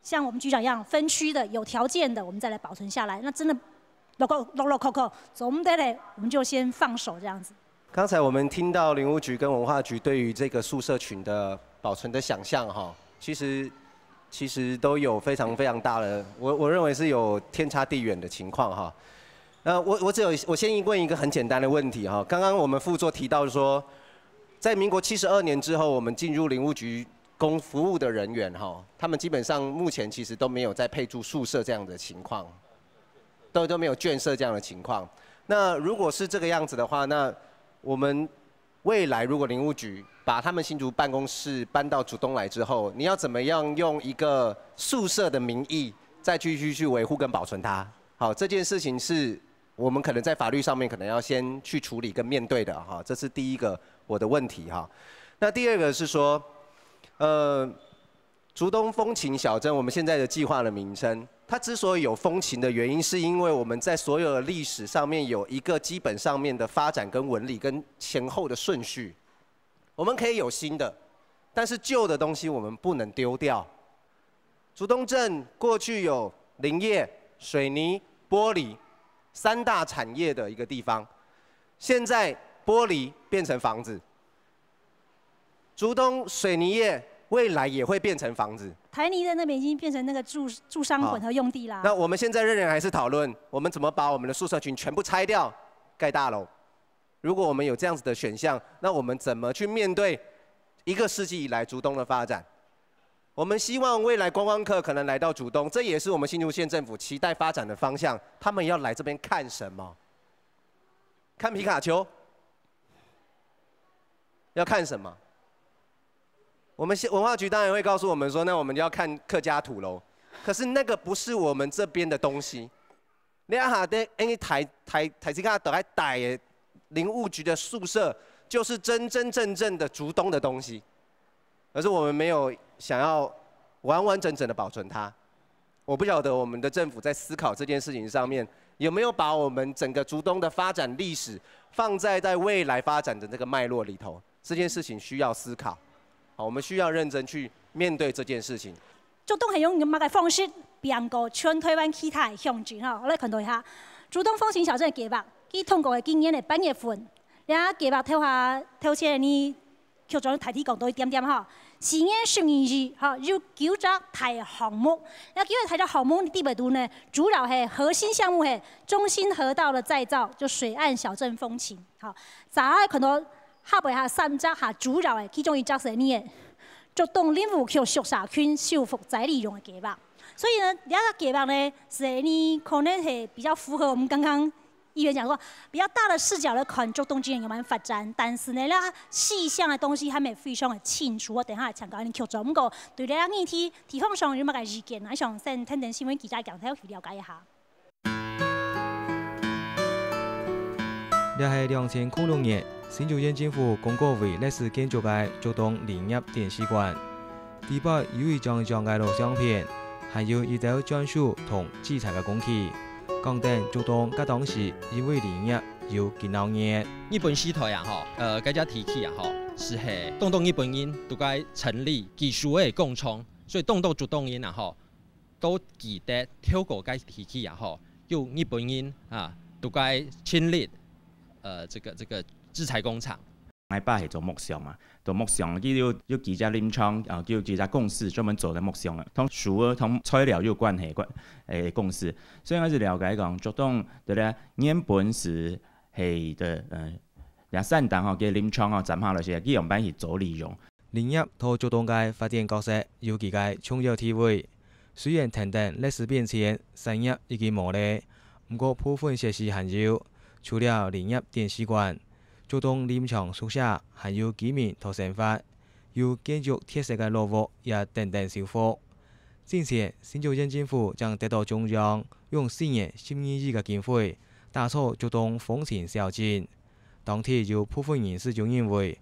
像我們局長一樣分區的有條件的，我們再來保存下來，那真的。落，總得嘞，我們就先放手這樣子。剛才我們聽到林務局跟文化局對於這個宿舍群的保存的想象哈，其實都有非常大的，我認為是有天差地遠的情況哈。我先問一個很簡單的問題哈，剛剛我們副座提到說，在民國72年之後，我們進入林務局服務的人員哈，他們基本上目前其實都沒有在配住宿舍這樣的情況。都沒有眷舍這樣的情況。那如果是這個樣子的話，那我們未來如果林務局把他們新竹辦公室搬到竹東來之後，你要怎麼樣用一個宿舍的名義再繼續去維護跟保存它？好，這件事情是我們可能在法律上面可能要先去處理跟面對的哈，這是第一個我的問題哈。那第二個是說，竹东风情小镇，我们现在的计划的名称，它之所以有风情的原因，是因为我们在所有的历史上面有一个基本上面的发展跟纹理跟前后的顺序。我们可以有新的，但是旧的东西我们不能丢掉。竹东镇过去有林业、水泥、玻璃3大产业的一个地方，现在玻璃变成房子，竹东水泥业未来也会变成房子。台泥的那边已经变成那个住商混合用地啦。那我们现在仍然还是讨论，我们怎么把我们的宿舍群全部拆掉，盖大楼。如果我们有这样子的选项，那我们怎么去面对1个世纪以来竹东的发展？我们希望未来观光客可能来到竹东，这也是我们新竹县政府期待发展的方向。他们要来这边看什么？看皮卡丘？要看什么？我们文化局当然会告诉我们说，那我们要看客家土楼，可是那个不是我们这边的东西。你下的台这个都在带的林务局的宿舍，就是真正的竹东的东西，可是我们没有想要完整的保存它。我不晓得我们的政府在思考这件事情上面，有没有把我们整个竹东的发展历史放在未来发展的这个脉络里头，这件事情需要思考。好，我们需要认真去面对这件事情。竹东係用咁嘅方式變過全台灣其他嘅鄉鎮吼，我嚟看到一下竹東風情小鎮嘅計劃，佢通過嘅今年嘅8月份，你睇計劃頭先你局長提講到一點點吼，4月12日吼有9個大項目，那9個大項目的地位度呢，主要係核心項目係中心河道的再造，就水岸小鎮風情，好，再看到。下邊係3隻係主要嘅，其中一隻係呢竹東林務區宿舍區修復再利用嘅計劃。所以呢，呢個計劃呢，是你可能係比較符合我們剛剛議員講過，比較大的視角來看竹東今年有冇發展。但是呢，呢細項嘅東西還未非常嘅清楚。我等下嚟請教你局長，不過對呢個議題地方上有乜嘅意見？我想先聽聽新聞記者講睇去了解一下。呢係2006年。新竹縣政府公告為歷史建築嘅竹東林業電視館，地板有一張嘅錄像片，還有一道專屬同器材嘅工具，講定竹東嗰當時因為林業有幾鬧熱。日本時代啊，嗰隻提起啊，是係東東日本人都該成立技術嘅共創，所以東東竹東人啊，都記得透過該提起啊，有日本人啊都該成立這個。製材工廠，我爸係做木匠嘛，做木匠有幾家林廠，有幾家公司專門做嘅木匠啊，同樹啊同材料有關係公司，所以我就了解講，竹東對咧原本是係的散檔嘅林廠斬下來時，佢用班去做利用。林業同竹東嘅發展角色有幾個重要地位，雖然等等歷史變遷，產業已經冇咧，不過部分設施還有，除了林業電視館。竹東林場宿舍還有居民同生活，有建築特色嘅老屋也等等修復。近期新竹縣政府將得到中央用4年12億嘅經費打造竹東風情小鎮。當地有部分人士就認為，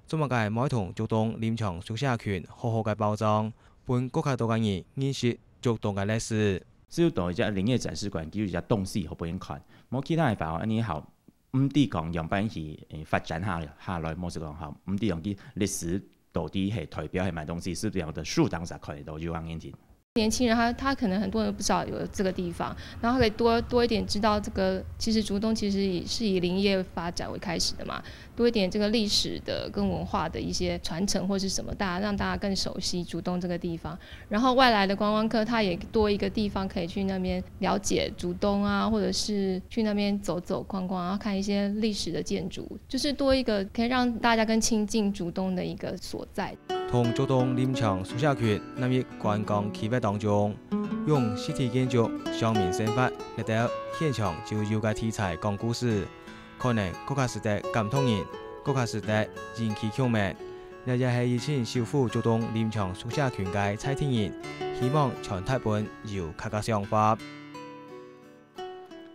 做乜嘅冇同竹東林場宿舍群好好嘅包裝，本國家多嘅人認識竹東嘅歷史。只到一隻林業展示館，叫一隻東西好俾人看，冇其他嘅法安尼好。唔啲講樣板去發展下來，冇是講好，唔啲用啲歷史到底係代表係買東西，是這樣的樹當上可以都有望眼睛。年輕人他可能很多人不知道有這個地方，然後可以多一點知道這個，其實竹東其實也是以林業發展為開始的嘛，多一點這個歷史的跟文化的一些傳承或是什麼，讓大家更熟悉竹東這個地方。然後外來的觀光客他也多一個地方可以去那邊了解竹東啊，或者是去那邊走走逛逛，然後看一些歷史的建築，就是多一個可以讓大家更親近竹東的一個所在。同竹東林場宿舍區南粵觀光企劃當中，用實體建築、鄉民生活嚟到現場就有個題材講故事，可能國家時代感動人，國家時代人氣強烈。日日係以前修復竹東林場宿舍區嘅蔡天人，希望全台本有客家想法。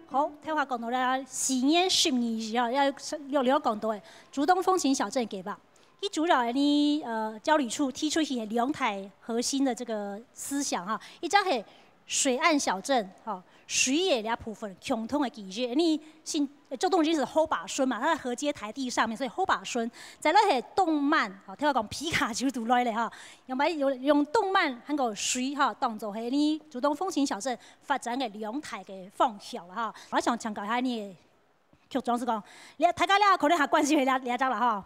好，聽話講到咧，4月12日啊，有講到嘅竹東風情小鎮計劃。伊主要呢交旅处提出去两台核心的这个思想哈，一张是水岸小镇哈。水野俩部分共同的技术，你新做动机是后把孙嘛，它在河街台地上面，所以后把孙。再来是动漫，好，听我讲皮卡丘读来的哈，用动漫还有水哈当做係你主动风情小镇发展嘅两台嘅方向啦哈。我想强调下你局长是讲，你大家了可能还关心两张啦哈。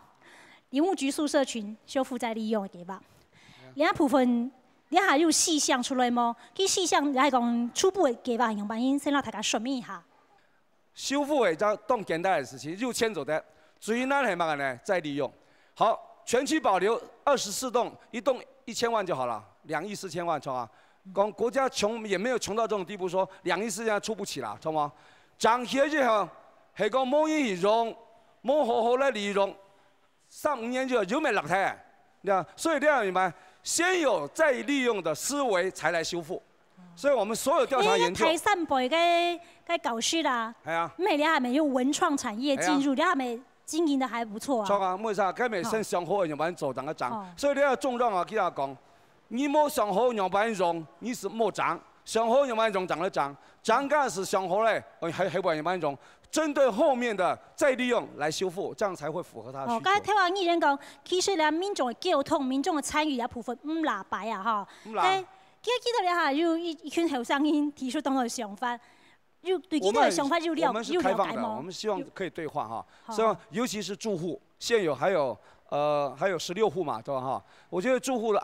林务局宿舍群修复再利用嘅计划，两部分。你还有细项出来吗？佢细项你係講初步嘅計劃，用辦先讓大家說明一下。修復係就當簡單的事情，就遷走的。至於呢係乜呢？再利用。好，全區保留24棟，一棟1000萬就好了，2億4千萬，錯嗎？講國家窮也沒有窮到這種地步，說2億4千萬出不起啦，錯嗎？漲起之後係講冇人用，冇好好來利用，3、5年就有沒落台，對吧？所以你要明白。先有再利用的思維，才來修復。所以我們所有調查研究。台三輩嘅教師啦，係啊，咁你係咪用文創產業進入？你係咪經營得還不錯啊？錯啊，為啥？佢咪先上好樣板做當個長，所以你要重讓啊，佢哋講，你冇上好樣板用，你是冇長；上好樣板用長得長，長幹是上好咧，還樣板用。針對後面的再利用來修復，這樣才會符合他的需求。剛才聽話議員講，其實咧民眾嘅溝通、民眾嘅參與一部分唔喇白啊，哈。記得你下有一群後生人提出當個想法，有對呢個想法有了解嗎？我們希望可以對話哈，希望尤其是住戶，現有還有16戶嘛，對吧哈？我覺得住戶的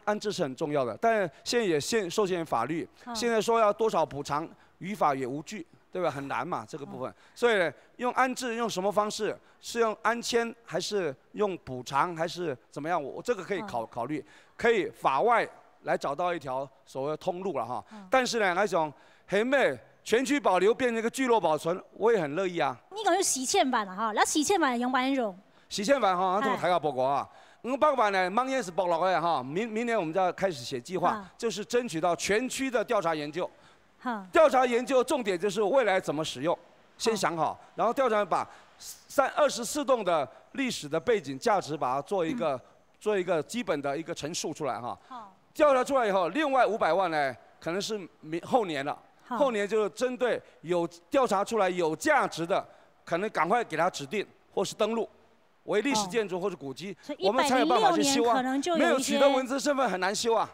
安置是很重要的，但現在也受限於法律，現在說要多少補償，於法也無據。對吧？很難嘛，這個部分。所以用安置用什麼方式？是用安遷，還是用補償，還是怎麼樣？我這個可以考慮，可以法外來找到一條所謂通路了哈。但是呢，那種係咩全區保留變成一個聚落保存，我也很樂意啊。你講有4000萬啊哈，那4000萬用辦用？4000萬哈，這個台下報告啊。500萬呢，明年是報落嘅哈，明年我們就要開始寫計劃，就是爭取到全區的調查研究。調查研究重點就是未來怎麼使用，先想好，然後調查把24棟的歷史的背景價值，把它做一個基本的一個陳述出來哈。調查出來以後，另外500萬呢，可能是後年了，後年就是針對有調查出來有價值的，可能趕快給它指定或是登錄為歷史建築或者古蹟，我們才有辦法去修啊。沒有取得文資身份很難修啊。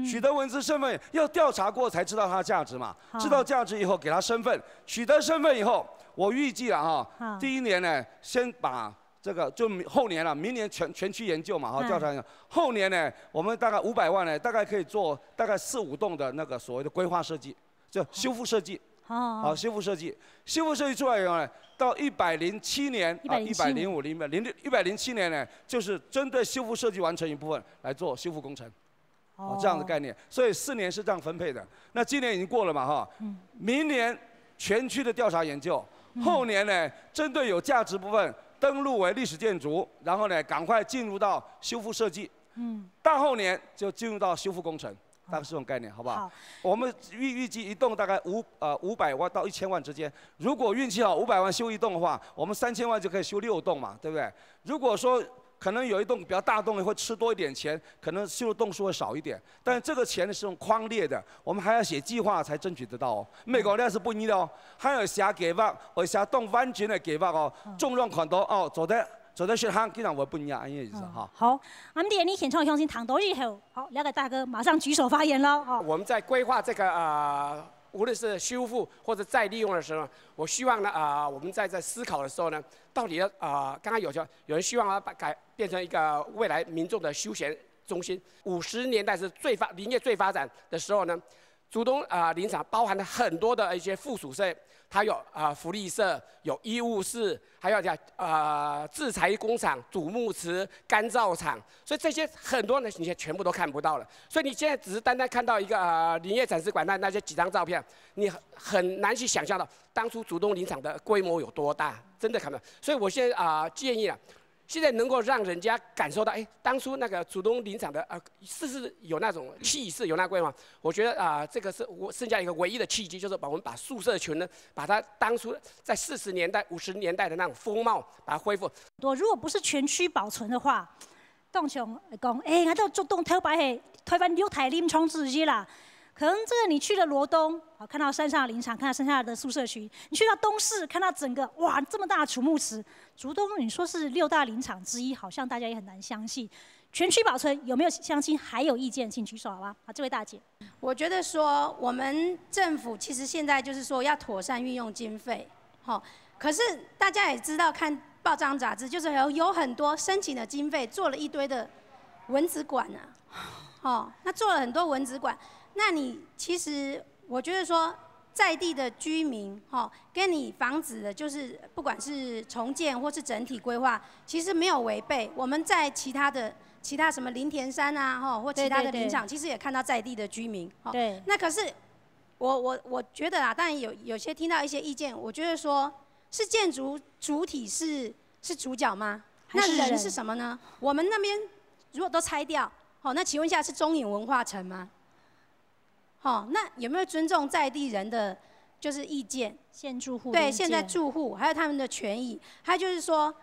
取得文資身份要調查過才知道它的價值嘛。知道價值以後給它身份，取得身份以後，我預計啊哈，第1年呢，先把這個就後年了，明年全區研究嘛哈，調查研究。後年呢，我們大概500萬呢，大概可以做大概4、5棟的那個所謂的規劃設計，就修復設計。好，修復設計，修復設計出來以後呢，到107年啊，107年呢，就是針對修復設計完成一部分來做修復工程，這樣的概念。所以4年是這樣分配的。那今年已經過了嘛，哈，明年全區的調查研究，後年呢，針對有價值部分登錄為歷史建築，然後呢，趕快進入到修復設計，大後年就進入到修復工程。大概是這種概念，好不好？好，我們預計一棟大概500萬到1000萬之間。如果運氣好，500萬修一棟的話，我們3000萬就可以修6棟嘛，對不對？如果說可能有一棟比較大棟會吃多一點錢，可能修的棟數會少一點。但是這個錢是用框列的，我們還要寫計劃才爭取得到哦。美國那是不一樣哦，還有寫計劃，或寫棟完全的計劃哦，重量款都哦走在學行，經常會不一樣，意思哈。好，咁啲人你現場相信談到以後，好，兩個大哥馬上舉手發言了。我們在規劃這個無論是修復或者再利用的時候，我希望呢我們在思考的時候呢，到底要剛剛有人希望把變成一個未來民眾的休閒中心。50年代是林業最發展的時候呢，竹東林場包含了很多的一些附屬設。它有福利社，有醫務室，還有製材工廠、主木池、乾燥廠，所以這些很多人你現在全部都看不到了。所以你現在只是單單看到一個林業展示館那些幾張照片，你很難去想象到當初竹東林場的規模有多大，真的看不到。所以我現在建議現在能夠讓人家感受到，當初那個竹東林場的是有那種氣勢，有那規模。我覺得這個是剩下一個唯一的契機，就是我們把宿舍群呢，把它當初在40年代、50年代的那種風貌，把它恢復。如果不是全區保存的話，当场讲，我到竹东头摆系台湾六台临床之一啦。可能这个你去了罗东，好看到山上的林场，看到山下的宿舍区；你去到东势，看到整个哇这么大的储木池。竹东你说是6大林场之一，好像大家也很难相信。全区保存有没有乡亲还有意见，请举手好吧？好，这位大姐。我觉得说我们政府其实现在就是说要妥善运用经费，可是大家也知道看报章杂志，就是有很多申请的经费做了一堆的蚊子馆啊，那做了很多蚊子馆。那你其实我觉得说，在地的居民跟你房子的，就是不管是重建或是整体规划，其实没有违背。我们在其他什么林田山啊，或其他的林场，其实也看到在地的居民。对。那可是我觉得啊，当然有些听到一些意见，我觉得说是建筑主体是主角吗？那人是什么呢？我们那边如果都拆掉，那请问一下是中影文化城吗？那有没有尊重在地人的就是意见？现住户对，现在住户还有他们的权益，还有就是说，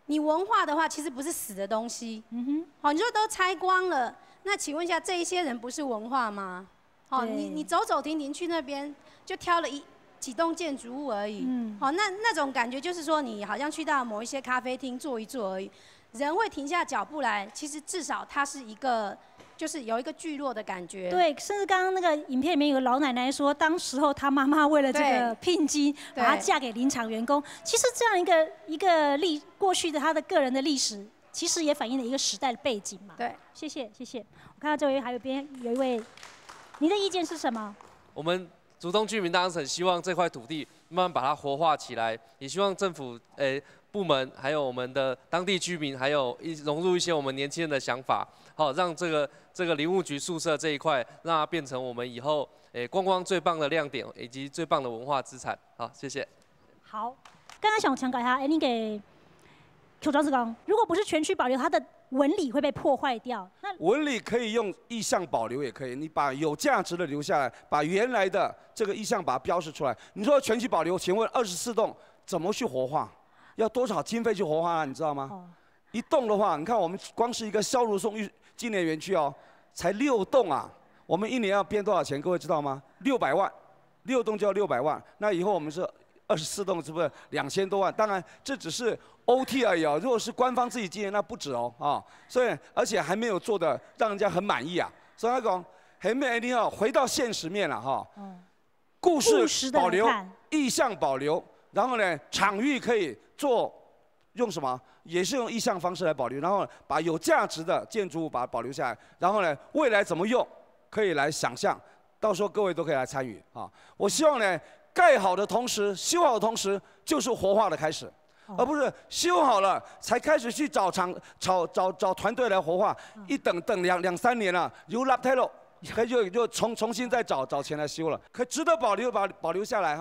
你文化的话其实不是死的东西。你说都拆光了，那请问一下，这一些人不是文化吗？你走走停停去那边，就挑了几栋建筑物而已。那种感觉就是说，你好像去到某一些咖啡厅坐一坐而已，人会停下脚步来，其实至少它是一个。就是有一个聚落的感觉。对，甚至刚刚那个影片里面有个老奶奶说，当时候她妈妈为了这个聘金，把她嫁给林场员工。其实这样一个过去的她的个人的历史，其实也反映了一个时代的背景嘛。对，谢谢。我看到这位还有有一位，您的意见是什么？我们竹东居民当然很希望这块土地慢慢把它活化起来，也希望政府部门还有我们的当地居民，还有融入一些我们年轻人的想法，让这个林务局宿舍这一块，让它变成我们以后观光最棒的亮点，以及最棒的文化资产。好，谢谢。好，刚刚想强调一下，你给邱庄子讲，如果不是全区保留，它的纹理会被破坏掉。那纹理可以用意象保留，也可以，你把有价值的留下来，把原来的这个意象把它标示出来。你说全区保留，请问24栋怎么去活化？要多少经费去活化啊？你知道吗？一栋的话，你看我们光是一个萧如松纪念园区才6栋啊，我们1年要编多少钱？各位知道吗？600万，6栋就要600万。那以后我们是24栋，是不是2000多万？当然这只是 OT 而已如果是官方自己经营，那不止所以而且还没有做的让人家很满意啊。所以他讲，很没一定要回到现实面了故事保留，意象保留，然后呢，场域可以用什么？也是用意象方式来保留，然后把有价值的建筑物把它保留下来，然后呢，未来怎么用，可以来想象，到时候各位都可以来参与我希望呢，盖好的同时，修好的同时，就是活化的开始，而不是修好了才开始去找团队来活化，一等2、3年了，又拉太了，就重新再找钱来修了，可值得保留下来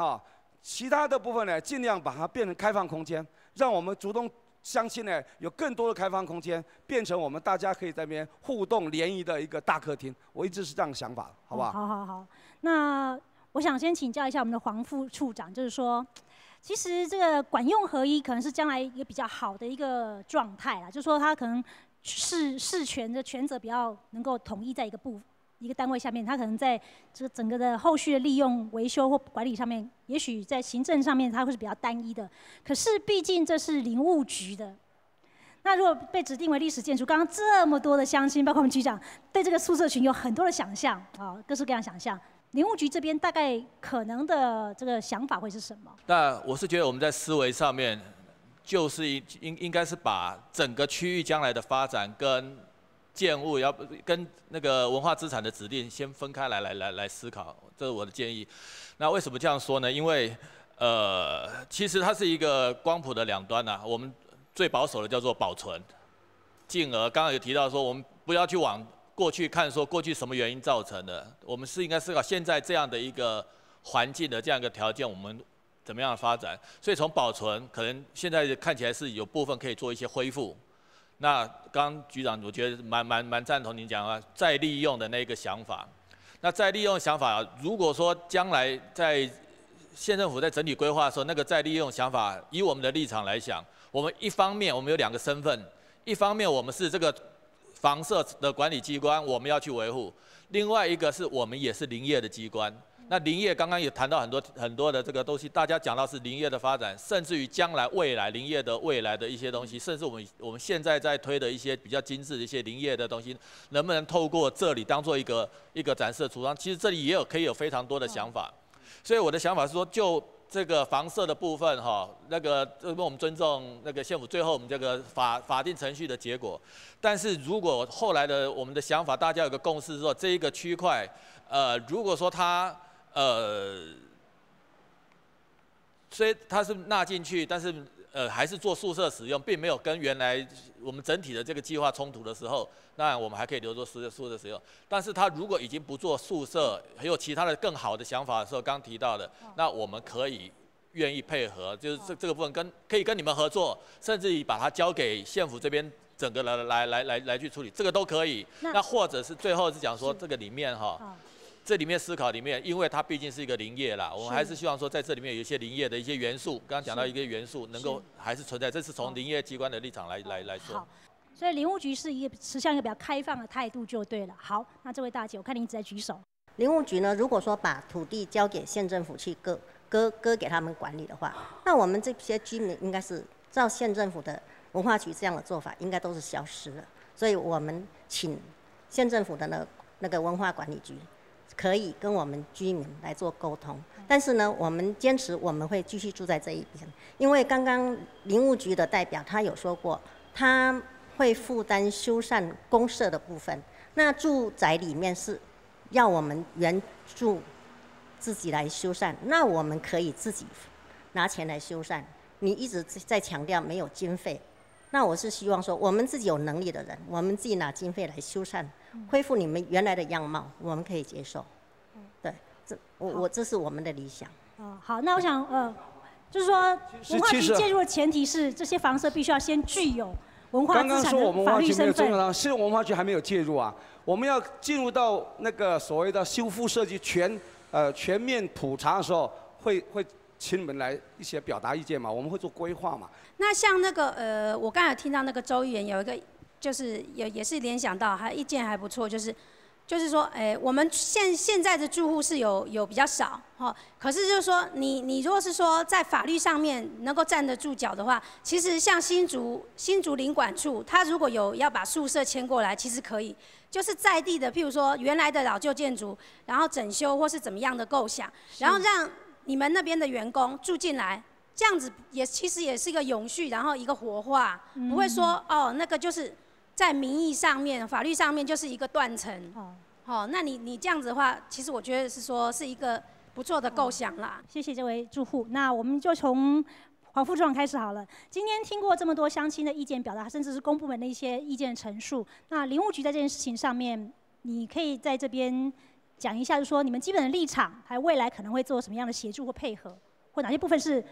其他的部分呢，尽量把它变成开放空间，让我们竹东乡亲呢有更多的开放空间，变成我们大家可以在那边互动联谊的一个大客厅。我一直是这样想法，好不好？好。那我想先请教一下我们的黄副处长，就是说，其实这个管用合一可能是将来一个比较好的一个状态啦，就是说它可能事权的权责比较能够统一在一个单位下面，它可能在这个整个的后续的利用、维修或管理上面，也许在行政上面它会是比较单一的。可是毕竟这是林务局的，那如果被指定为历史建筑，刚刚这么多的乡亲，包括我们局长，对这个宿舍群有很多的想象各式各样想象。林务局这边大概可能的这个想法会是什么？那我是觉得我们在思维上面，就是应该是把整个区域将来的发展跟建物要跟那个文化资产的指定先分开来思考，这是我的建议。那为什么这样说呢？因为其实它是一个光谱的两端啊。我们最保守的叫做保存，进而刚刚有提到说，我们不要去往过去看，说过去什么原因造成的，我们应该思考现在这样的一个环境的这样一个条件，我们怎么样的发展。所以从保存，可能现在看起来是有部分可以做一些恢复。那刚刚局长，我觉得蛮赞同您讲的再利用的那个想法。那再利用的想法，如果说将来在县政府在整体规划的时候，那个再利用想法，以我们的立场来想，我们一方面我们有2个身份，一方面我们是这个房舍的管理机关，我们要去维护；另外一个是我们也是林业的机关。那林业刚刚也谈到很多的这个东西，大家讲到是林业的发展，甚至于将来未来林业的未来的一些东西，甚至我们现在在推的一些比较精致的一些林业的东西，能不能透过这里当做一个展示的橱窗？其实这里也可以有非常多的想法。所以我的想法是说，就这个房舍的部分哈，那个我们尊重那个县府最后我们这个法定程序的结果。但是如果后来的我们的想法，大家有个共识说，这一个区块，如果说它所以它是纳进去，但是还是做宿舍使用，并没有跟原来我们整体的这个计划冲突的时候，那我们还可以留作宿舍使用。但是它如果已经不做宿舍，还有其他的更好的想法的时候，刚提到的，那我们可以愿意配合，就是这个部分可以跟你们合作，甚至于把它交给县府这边整个来去处理，这个都可以。那或者是最后是讲说这个里面哈。这里面思考里面，因为它毕竟是一个林业啦，我们还是希望说在这里面有一些林业的一些元素，刚刚讲到一个元素能够还是存在，这是从林业机关的立场来说。好，所以林务局是持向一个比较开放的态度就对了。好，那这位大姐，我看你一直在举手。林务局呢，如果说把土地交给县政府去割给他们管理的话，那我们这些居民应该是照县政府的文化局这样的做法，应该都是消失了。所以我们请县政府的那个文化管理局。可以跟我们居民来做沟通，但是呢，我们坚持我们会继续住在这一边，因为刚刚林务局的代表他有说过，他会负担修缮公社的部分。那住宅里面是要我们原住自己来修缮，那我们可以自己拿钱来修缮。你一直在强调没有经费，那我是希望说，我们自己有能力的人，我们自己拿经费来修缮。恢复你们原来的样貌，我们可以接受。对，这是我们的理想。好，那我想就是说，文化局介入的前提是这些房舍必须要先具有文化资产的法律身份。是文化局还没有介入啊，我们要进入到那个所谓的修复设计全面普查的时候，会请你们来一些表达意见嘛，我们会做规划嘛。那像那个我刚才听到那个周议员有一个。就是也是联想到，还意见还不错，就是说，我们现在的住户是有比较少，可是就是说，你如果是说在法律上面能够站得住脚的话，其实像新竹林管处，他如果有要把宿舍迁过来，其实可以，就是在地的，譬如说原来的老旧建筑，然后整修或是怎么样的构想，然后让你们那边的员工住进来。这样子其实也是一个永续，然后一个活化，不会说那个就是在名义上面、法律上面就是一个断层。那你这样子的话，其实我觉得是说是一个不错的构想啦。谢谢这位住户。那我们就从黄副处长开始好了。今天听过这么多乡亲的意见表达，甚至是公部门的一些意见陈述，那林务局在这件事情上面，你可以在这边讲一下，就是说你们基本的立场，还有未来可能会做什么样的协助或配合，或哪些部分是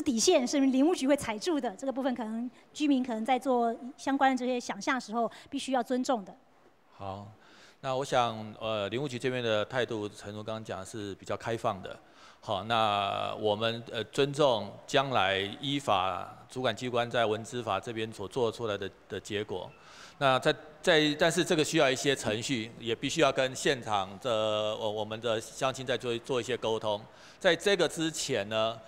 底线，是林务局会踩住的。这个部分可能居民可能在做相关的这些想象的时候，必须要尊重的。好，那我想林务局这边的态度，诚如刚刚讲是比较开放的。好，那我们尊重将来依法主管机关在文资法这边所做出来的结果。那但是这个需要一些程序，也必须要跟现场的我们的乡亲在做一些沟通。在这个之前呢，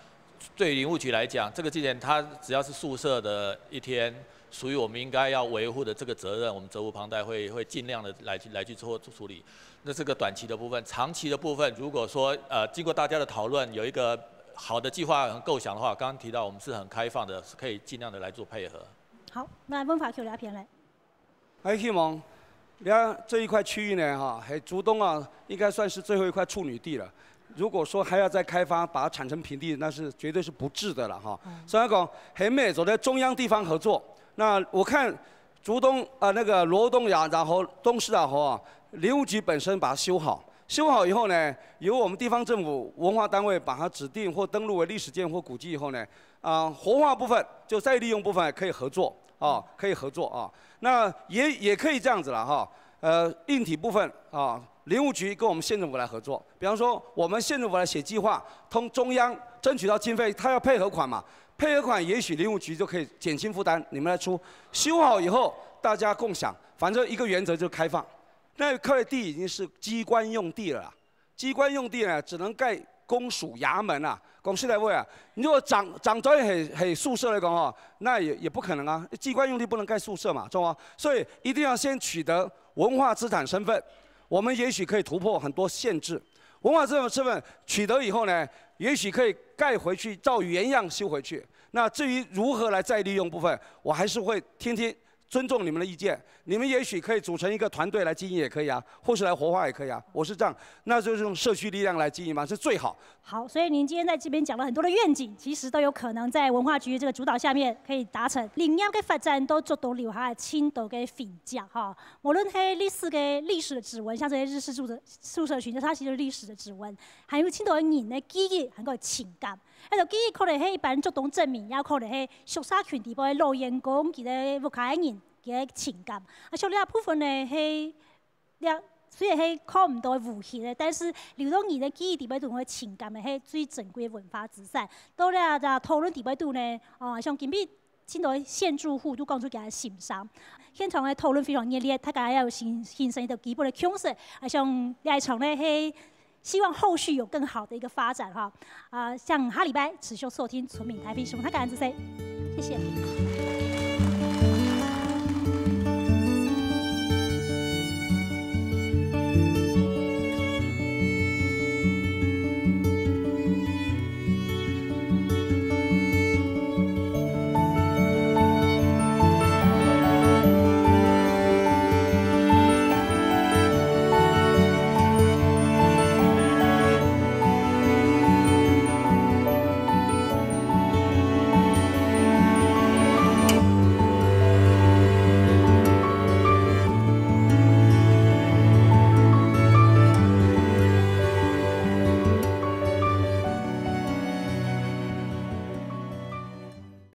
对林务局来讲，这个之前它只要是宿舍的一天，属于我们应该要维护的这个责任，我们责无旁贷，会尽量的来去做处理。那这个短期的部分，长期的部分，如果说经过大家的讨论，有一个好的计划和构想的话，刚刚提到我们是很开放的，是可以尽量的来做配合。好，那温法 Q 聊片来。希望你看这一块区域呢，竹东啊，应该算是最后一块处女地了。如果说还要再开发，把它产成平地，那是绝对是不智的了哈。所以讲，很美走在中央地方合作。那我看竹东那个罗东呀，然后东势然后啊，林务局本身把它修好，修好以后呢，由我们地方政府文化单位把它指定或登录为历史建或古迹以后呢，活化部分就再利用部分可以合作啊，可以合作啊。那也可以这样子了哈。硬体部分啊，林务局跟我们县政府来合作。比方说，我们县政府来写计划，通中央争取到经费，他要配合款嘛，配合款也许林务局就可以减轻负担，你们来出。修好以后大家共享，反正一个原则就是开放。那块地已经是机关用地了啦，机关用地呢只能盖公署衙门啊。讲实在话啊，你如果长在系宿舍来讲哦，那也不可能啊，机关用地不能盖宿舍嘛，知道吗？所以一定要先取得文化资产身份，我们也许可以突破很多限制。文化资产身份取得以后呢，也许可以盖回去，照原样修回去。那至于如何来再利用部分，我还是会天天尊重你们的意见。你们也许可以组成一个团队来经营也可以啊，或是来活化也可以啊。我是这样，那就是用社区力量来经营嘛，是最好。好，所以您今天在这边讲了很多的愿景，其实都有可能在文化局这个主导下面可以达成。林业的发展都足到留下深度的痕迹哈。无论是历史的指纹，像这些日式宿舍群，它其实是历史的指纹，还有深度的人的记忆，还有情感。迄个记忆可能是一般足动证明，也可能是宿舍群底部的老员工，其个屋开的人。嘅情感，像另一部分呢，虽然係看唔到嘅武器咧，但是流動兒嘅記憶地位度嘅情感呢，係最珍貴嘅文化資產。到咧就討論地位度呢，像今邊先到現住戶都講出佢嘅心聲。現場嘅討論非常熱烈，大家要形成一個基本嘅共識。像呢一場呢，係希望後續有更好的一個發展哈。像下禮拜持續收聽村民台北熊，他感恩之聲，謝謝。